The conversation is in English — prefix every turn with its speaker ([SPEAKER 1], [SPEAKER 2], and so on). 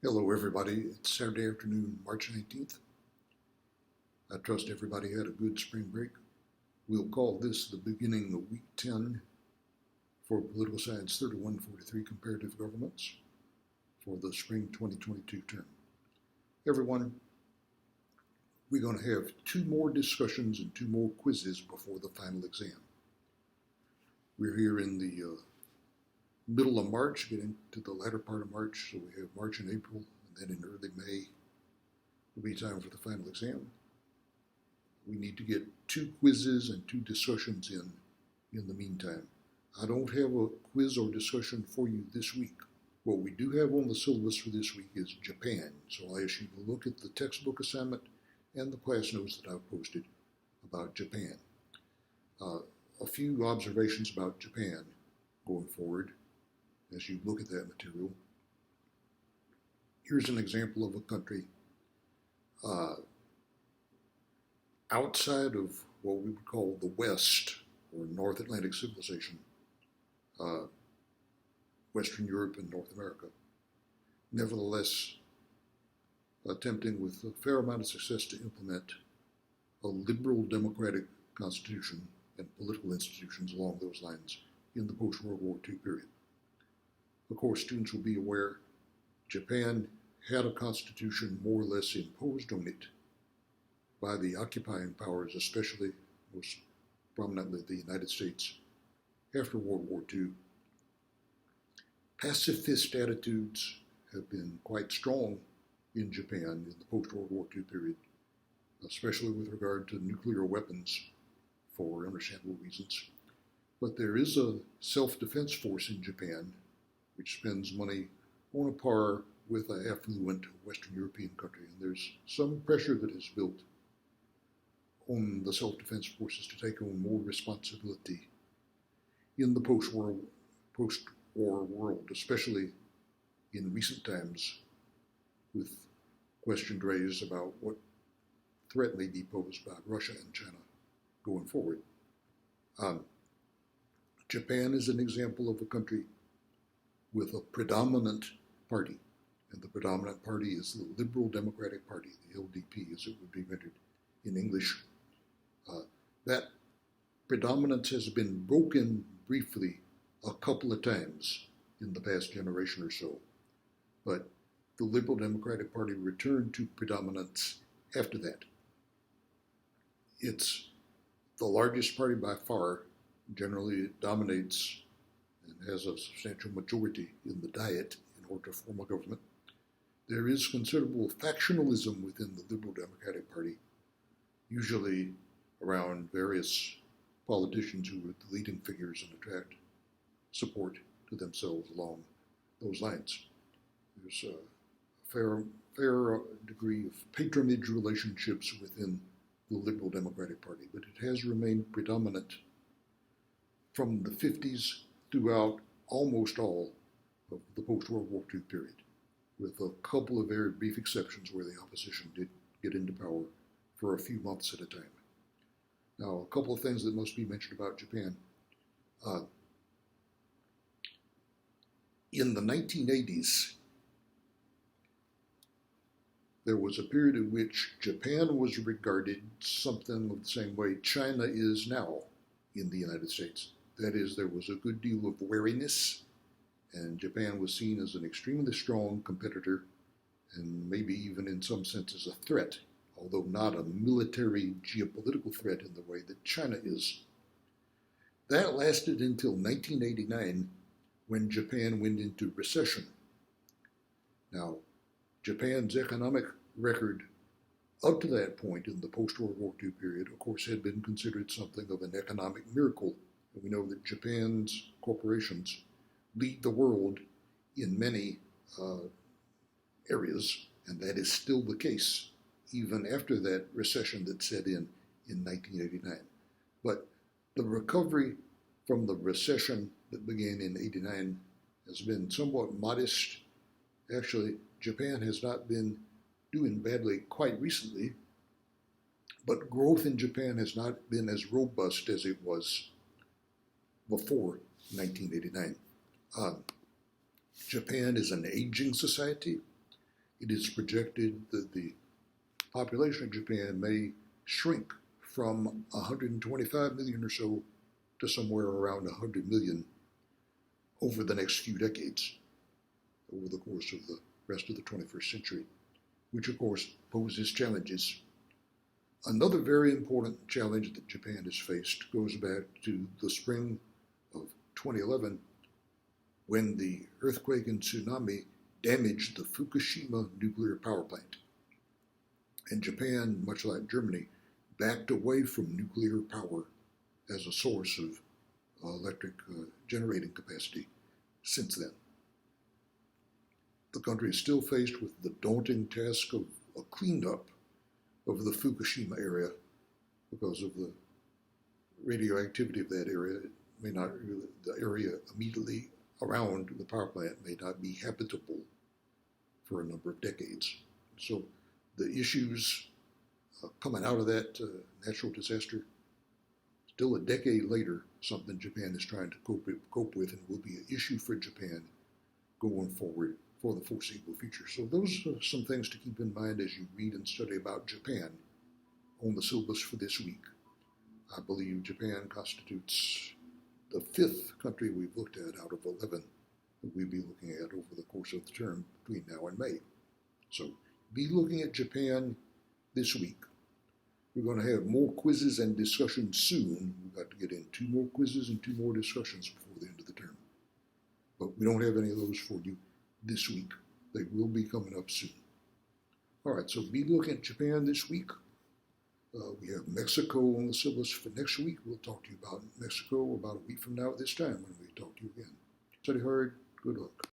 [SPEAKER 1] Hello, everybody. It's Saturday afternoon, March 19th. I trust everybody had a good spring break. We'll call this the beginning of week 10 for Political Science 3143 Comparative Governments for the spring 2022 term. Everyone, we're going to have two more discussions and two more quizzes before the final exam. We're here in the middle of March, getting to the latter part of March, so we have March and April, and then in early May will be time for the final exam. We need to get two quizzes and two discussions in the meantime. I don't have a quiz or discussion for you this week. What we do have on the syllabus for this week is Japan, so I ask you to look at the textbook assignment and the class notes that I've posted about Japan. A few observations about Japan going forward as you look at that material. Here's an example of a country outside of what we would call the West, or North Atlantic civilization, Western Europe and North America. Nevertheless, attempting with a fair amount of success to implement a liberal democratic constitution and political institutions along those lines in the post-World War II period. Of course, students will be aware Japan had a constitution more or less imposed on it by the occupying powers, especially most prominently the United States after World War II. Pacifist attitudes have been quite strong in Japan in the post-World War II period, especially with regard to nuclear weapons for understandable reasons. But there is a self-defense force in Japan which spends money on a par with an affluent Western European country. And there's some pressure that is built on the self-defense forces to take on more responsibility in the post-war world, especially in recent times, with questions raised about what threat may be posed by Russia and China going forward. Japan is an example of a country with a predominant party, and the predominant party is the Liberal Democratic Party, the LDP as it would be rendered in English. That predominance has been broken briefly a couple of times in the past generation or so, but the Liberal Democratic Party returned to predominance after that. It's the largest party by far. Generally, it dominates and has a substantial majority in the Diet in order to form a government. There is considerable factionalism within the Liberal Democratic Party, usually around various politicians who are the leading figures and attract support to themselves along those lines. There's a fair degree of patronage relationships within the Liberal Democratic Party, but it has remained predominant from the 50s throughout almost all of the post-World War II period, with a couple of very brief exceptions where the opposition did get into power for a few months at a time. Now, a couple of things that must be mentioned about Japan. In the 1980s, there was a period in which Japan was regarded something of the same way China is now in the United States. That is, there was a good deal of wariness, and Japan was seen as an extremely strong competitor, and maybe even in some senses a threat, although not a military geopolitical threat in the way that China is. That lasted until 1989, when Japan went into recession. Now, Japan's economic record up to that point in the post-World War II period, of course, had been considered something of an economic miracle. And we know that Japan's corporations lead the world in many areas, and that is still the case, even after that recession that set in 1989. But the recovery from the recession that began in 89 has been somewhat modest. Actually, Japan has not been doing badly quite recently, but growth in Japan has not been as robust as it was before 1989. Japan is an aging society. it is projected that the population of Japan may shrink from 125 million or so to somewhere around 100 million over the next few decades, over the course of the rest of the 21st century, which of course poses challenges. Another very important challenge that Japan has faced goes back to the spring of 2011, when the earthquake and tsunami damaged the Fukushima nuclear power plant. And Japan, much like Germany, backed away from nuclear power as a source of electric generating capacity since then. The country is still faced with the daunting task of a cleanup of the Fukushima area because of the radioactivity of that area. It may not really, the area immediately around the power plant may not be habitable for a number of decades. So the issues coming out of that natural disaster, still a decade later, something Japan is trying to cope with and will be an issue for Japan going forward for the foreseeable future. So those are some things to keep in mind as you read and study about Japan on the syllabus for this week. I believe Japan constitutes the 5th country we've looked at out of 11 that we'll be looking at over the course of the term between now and May. So be looking at Japan this week. We're going to have more quizzes and discussions soon. We've got to get in 2 more quizzes and 2 more discussions before the end of the term. But we don't have any of those for you this week. They will be coming up soon. All right, so be looking at Japan this week. We have Mexico on the syllabus for next week. We'll talk to you about Mexico about a week from now at this time when we talk to you again. Study hard. Good luck.